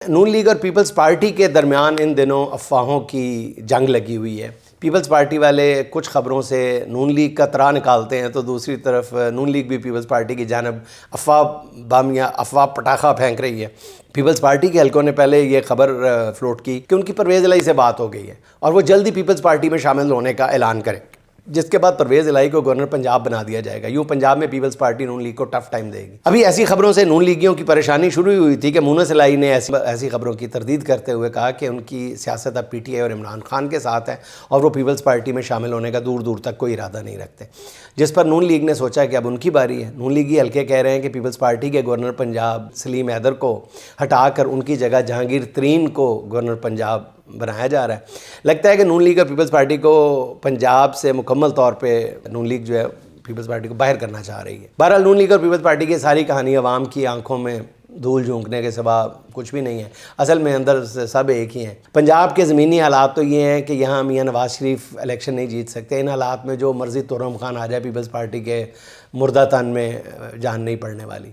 نون league اور Peoples party کے درمیان ان دنوں افواہوں کی جنگ لگی ہوئی ہے. پیپلز پارٹی والے کچھ خبروں سے نون لیگ کا ترا نکالتے ہیں تو دوسری طرف نون لیگ بھی پیپلز پارٹی کی جانب افواہ پٹاخہ پھینک رہی ہے. پیپلز پارٹی کے حلقوں نے پہلے یہ خبر فلوٹ کی کہ ان کی پرویز الہی سے بات ہو گئی ہے اور وہ جلدی پیپلز پارٹی میں شامل ہونے کا اعلان کریں، جس کے بعد پرویز الہی کو گورنر پنجاب بنا دیا جائے گا. یوں پنجاب میں پیپلز پارٹی نون لیگ کو ٹف ٹائم دے گی. ابھی ایسی خبروں سے نون لیگیوں کی پریشانی شروع ہوئی تھی کہ مونس الہی نے ایسی خبروں کی تردید کرتے ہوئے کہا کہ ان کی سیاست اب پی ٹی آئی اور عمران خان کے ساتھ ہے اور وہ پیپلز پارٹی میں شامل ہونے کا دور دور تک کوئی ارادہ نہیں رکھتے. جس پر نون لیگ نے سوچا کہ اب ان کی باری ہے. نون لیگی حلقے کہہ رہے ہیں کہ پیپلز پارٹی کے گورنر پنجاب سلیم حیدر کو ہٹا کر ان کی جگہ جہانگیر ترین کو گورنر پنجاب بنایا جا رہا ہے. لگتا ہے کہ نون لیگ اور پیپلز پارٹی کو پنجاب سے مکمل طور پہ نون لیگ جو ہے پیپلز پارٹی کو باہر کرنا چاہ رہی ہے. بہرحال نون لیگ اور پیپلز پارٹی کی ساری کہانی عوام کی آنکھوں میں دھول جھونکنے کے سوا کچھ بھی نہیں ہے. اصل میں اندر سے سب ایک ہی ہیں. پنجاب کے زمینی حالات تو یہ ہیں کہ یہاں میاں نواز شریف الیکشن نہیں جیت سکتے. ان حالات میں جو مرضی تورم خان آ جائے پیپلز پارٹی کے مردہ تن میں جان نہیں پڑنے والی.